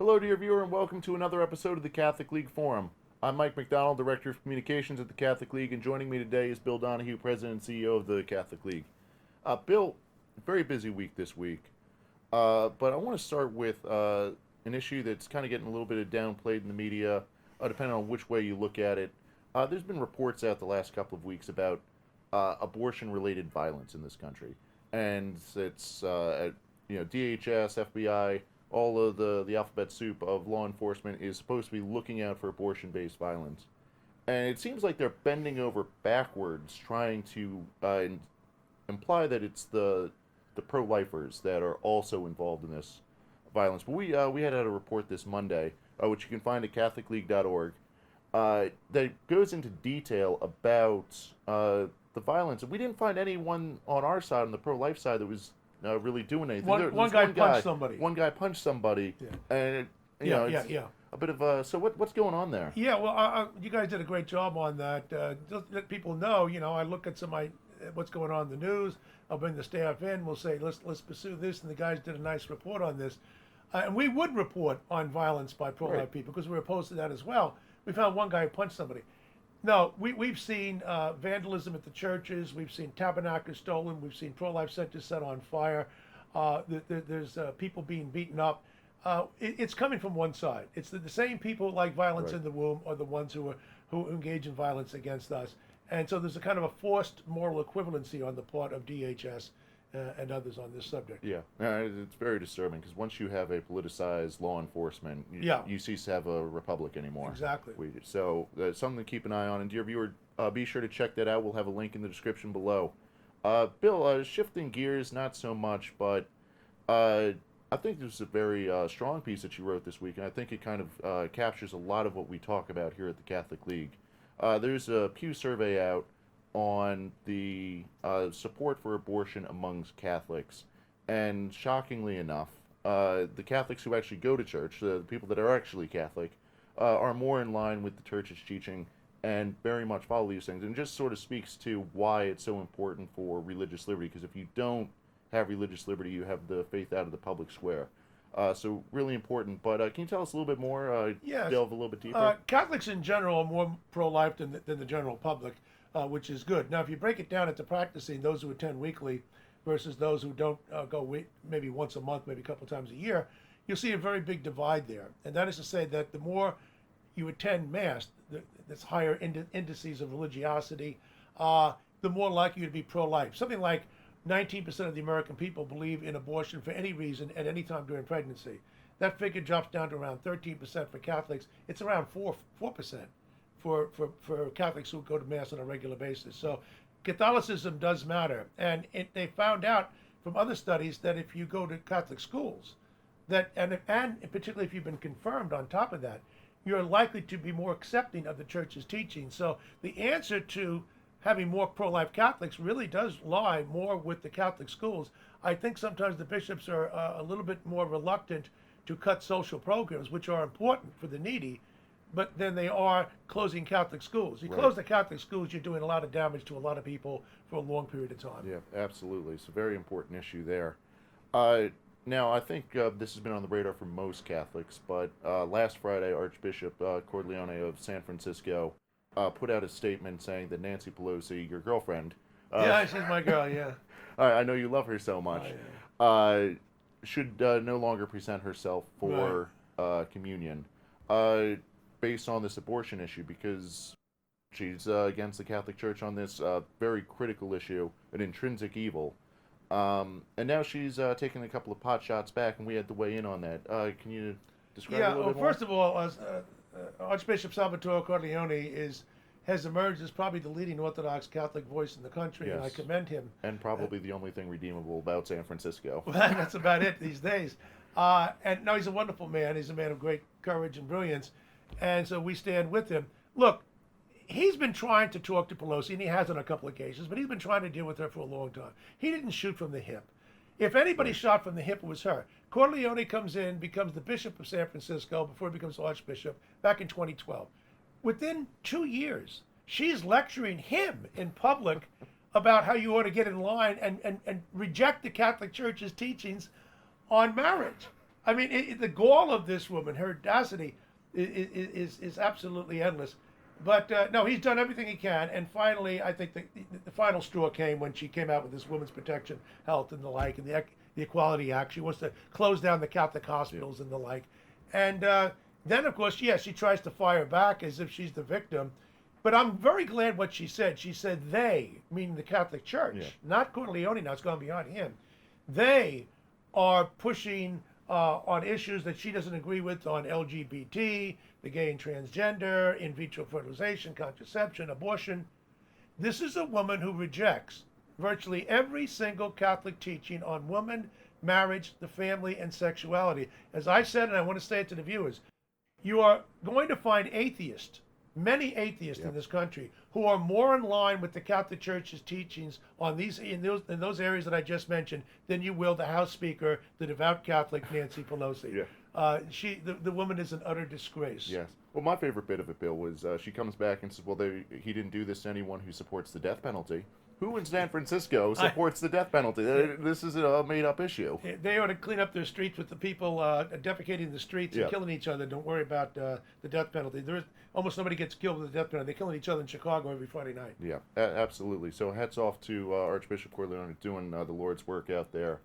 Hello, dear viewer, and welcome to another episode of the Catholic League Forum. I'm Mike McDonald, Director of Communications at the Catholic League, and joining me today is Bill Donohue, President and CEO of the Catholic League. Bill, very busy week this week, but I want to start with an issue that's kind of getting a little bit of downplayed in the media, depending on which way you look at it. There's been reports out the last couple of weeks about abortion-related violence in this country, and it's DHS, FBI, all of the alphabet soup of law enforcement is supposed to be looking out for abortion-based violence. And it seems like they're bending over backwards trying to imply that it's the pro-lifers that are also involved in this violence. But we had a report this Monday, which you can find at CatholicLeague.org, that goes into detail about the violence. And we didn't find anyone on our side, on the pro-life side, that was really doing anything. One guy punched somebody. One guy punched somebody, and it's a bit of a. So what's going on there? Yeah, well, you guys did a great job on that. Just let people know. I look at what's going on in the news. I'll bring the staff in. We'll say let's pursue this, and the guys did a nice report on this. And we would report on violence by pro-life people because we're opposed to that as well. We found one guy who punched somebody. No, we've seen vandalism at the churches. We've seen tabernacles stolen. We've seen pro-life centers set on fire. There's people being beaten up. It's coming from one side. It's the same people who like violence in the womb are the ones who engage in violence against us. And so there's a kind of a forced moral equivalency on the part of DHS and others on this subject. Yeah, it's very disturbing because once you have a politicized law enforcement, you cease to have a republic anymore. Exactly. So something to keep an eye on. And dear viewer, be sure to check that out. We'll have a link in the description below. Bill, shifting gears, not so much, but I think this is a very strong piece that you wrote this week, and I think it kind of captures a lot of what we talk about here at the Catholic League. There's a Pew survey out on the support for abortion amongst Catholics, and shockingly enough, the Catholics who actually go to church, the people that are actually Catholic, are more in line with the church's teaching and very much follow these things, and just sort of speaks to why it's so important for religious liberty, because if you don't have religious liberty, you have the faith out of the public square. So really important, but can you tell us a little bit more, delve a little bit deeper? Catholics in general are more pro-life than the general public. Which is good. Now, if you break it down into practicing, those who attend weekly versus those who don't go maybe once a month, maybe a couple times a year, you'll see a very big divide there. And that is to say that the more you attend Mass, that's higher indices of religiosity, the more likely you to be pro-life. Something like 19% of the American people believe in abortion for any reason at any time during pregnancy. That figure drops down to around 13% for Catholics. It's around 4%. For Catholics who go to Mass on a regular basis. So Catholicism does matter. And they found out from other studies that if you go to Catholic schools, and particularly if you've been confirmed on top of that, you're likely to be more accepting of the church's teaching. So the answer to having more pro-life Catholics really does lie more with the Catholic schools. I think sometimes the bishops are a little bit more reluctant to cut social programs, which are important for the needy, but then they are closing Catholic schools. You close the Catholic schools, you're doing a lot of damage to a lot of people for a long period of time. Yeah, absolutely. It's a very important issue there. Now, I think this has been on the radar for most Catholics, but last Friday, Archbishop Cordileone of San Francisco put out a statement saying that Nancy Pelosi, your girlfriend... yeah, she's my girl, yeah. I know you love her so much. Should no longer present herself for communion. Based on this abortion issue, because she's against the Catholic Church on this very critical issue, an intrinsic evil. And now she's taking a couple of pot shots back, and we had to weigh in on that. Can you describe a little bit more? First of all, Archbishop Salvatore Cordileone has emerged as probably the leading Orthodox Catholic voice in the country, and I commend him. And probably the only thing redeemable about San Francisco. Well, that's about it these days. And no, he's a wonderful man. He's a man of great courage and brilliance. And so we stand with him. Look, he's been trying to talk to Pelosi, and he has on a couple of occasions, but he's been trying to deal with her for a long time. He didn't shoot from the hip. If anybody shot from the hip, it was her. Cordileone comes in, becomes the Bishop of San Francisco before he becomes Archbishop back in 2012. Within 2 years, she's lecturing him in public about how you ought to get in line and reject the Catholic Church's teachings on marriage. I mean, the gall of this woman, her audacity, is absolutely endless. But no, he's done everything he can, and finally, I think the final straw came when she came out with this Women's Protection, Health, and the like, and the Equality Act. She wants to close down the Catholic hospitals and the like, and then of course, yes, she tries to fire back as if she's the victim. But I'm very glad what she said. She said they, meaning the Catholic Church, not Cordileone. Now it's gone beyond him. They are pushing on issues that she doesn't agree with on LGBT, the gay and transgender, in vitro fertilization, contraception, abortion. This is a woman who rejects virtually every single Catholic teaching on woman, marriage, the family, and sexuality. As I said, and I want to say it to the viewers, you are going to find atheists, many atheists in this country, who are more in line with the Catholic Church's teachings on those areas that I just mentioned than you will the House Speaker, the devout Catholic Nancy Pelosi. The woman is an utter disgrace. Yes. Well, my favorite bit of it, Bill, was she comes back and says, "Well, he didn't do this to anyone who supports the death penalty." Who in San Francisco supports the death penalty? This is a made-up issue. They ought to clean up their streets with the people defecating the streets and killing each other. Don't worry about the death penalty. Almost nobody gets killed with the death penalty. They're killing each other in Chicago every Friday night. Yeah, absolutely. So hats off to Archbishop Cordileone doing the Lord's work out there.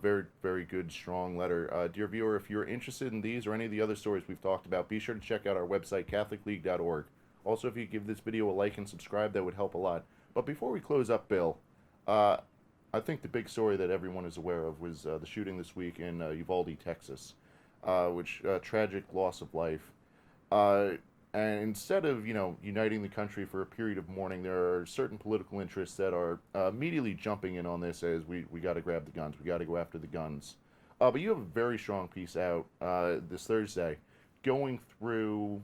Very, very good, strong letter. Dear viewer, if you're interested in these or any of the other stories we've talked about, be sure to check out our website, CatholicLeague.org. Also, if you give this video a like and subscribe, that would help a lot. But before we close up, Bill, I think the big story that everyone is aware of was the shooting this week in Uvalde, Texas, which tragic loss of life. And instead of uniting the country for a period of mourning, there are certain political interests that are immediately jumping in on this as we got to grab the guns, we got to go after the guns. But you have a very strong piece out this Thursday, going through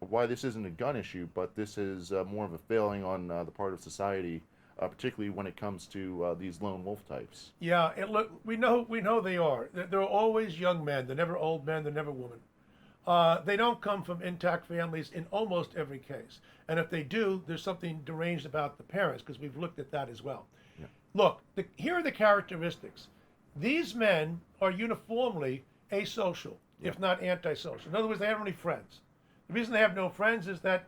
why this isn't a gun issue, but this is more of a failing on the part of society, particularly when it comes to these lone wolf types. Yeah, and look, we know they are. They're always young men. They're never old men. They're never women. They don't come from intact families in almost every case. And if they do, there's something deranged about the parents, because we've looked at that as well. Yeah. Look, here are the characteristics. These men are uniformly asocial, if not antisocial. In other words, they haven't any friends. The reason they have no friends is that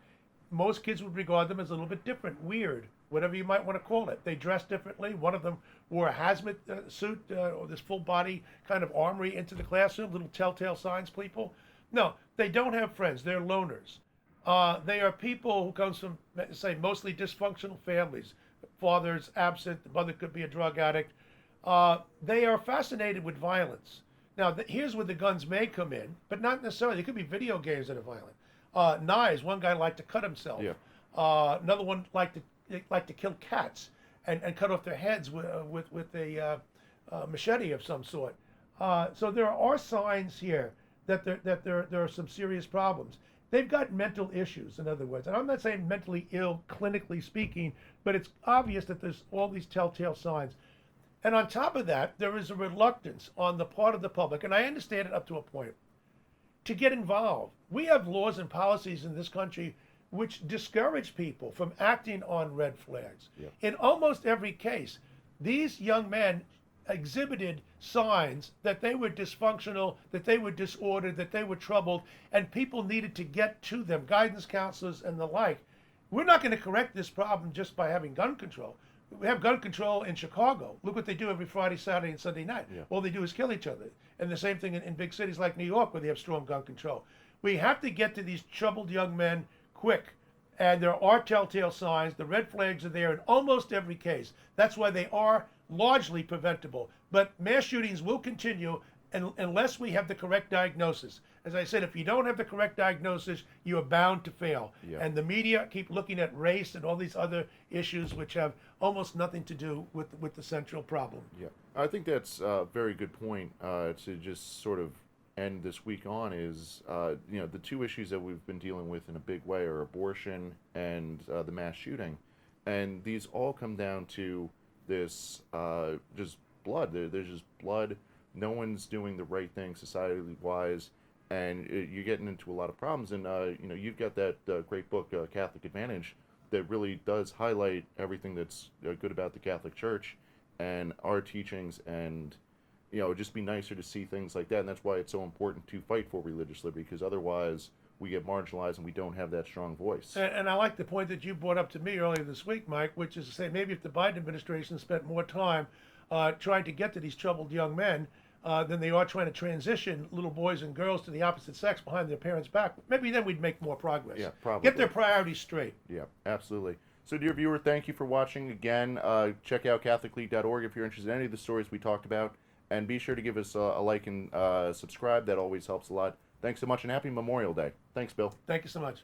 most kids would regard them as a little bit different, weird, whatever you might want to call it. They dress differently. One of them wore a hazmat suit or this full body kind of armory into the classroom, little telltale signs, people. No, they don't have friends. They're loners. They are people who come from, say, mostly dysfunctional families. The father's absent. The mother could be a drug addict. They are fascinated with violence. Now, here's where the guns may come in, but not necessarily. There could be video games that are violent. Knives. One guy liked to cut himself. Yeah. Another one liked to kill cats and cut off their heads with a machete of some sort. So there are signs here that there are some serious problems. They've got mental issues, in other words. And I'm not saying mentally ill, clinically speaking, but it's obvious that there's all these telltale signs. And on top of that, there is a reluctance on the part of the public, and I understand it up to a point, to get involved. We have laws and policies in this country which discourage people from acting on red flags. Yeah. In almost every case, these young men exhibited signs that they were dysfunctional, that they were disordered, that they were troubled, and people needed to get to them, guidance counselors and the like. We're not going to correct this problem just by having gun control. We have gun control in Chicago. Look what they do every Friday, Saturday, and Sunday night. Yeah. All they do is kill each other. And the same thing in big cities like New York, where they have strong gun control. We have to get to these troubled young men quick. And there are telltale signs. The red flags are there in almost every case. That's why they are largely preventable. But mass shootings will continue unless we have the correct diagnosis. As I said, if you don't have the correct diagnosis, you are bound to fail. Yeah. And the media keep looking at race and all these other issues which have almost nothing to do with the central problem. Yeah, I think that's a very good point to just sort of end this week on is, the two issues that we've been dealing with in a big way are abortion and the mass shooting. And these all come down to this just blood. There's just blood. No one's doing the right thing societally wise. And you're getting into a lot of problems. And, you've got that great book, Catholic Advantage, that really does highlight everything that's good about the Catholic Church and our teachings and it'd just be nicer to see things like that, and that's why it's so important to fight for religious liberty, because otherwise we get marginalized and we don't have that strong voice. And I like the point that you brought up to me earlier this week, Mike, which is to say maybe if the Biden administration spent more time trying to get to these troubled young men than they are trying to transition little boys and girls to the opposite sex behind their parents' back, maybe then we'd make more progress. Yeah, probably. Get their priorities straight. Yeah, absolutely. So, dear viewer, thank you for watching. Again, check out CatholicLeague.org if you're interested in any of the stories we talked about. And be sure to give us a like and subscribe. That always helps a lot. Thanks so much, and happy Memorial Day. Thanks, Bill. Thank you so much.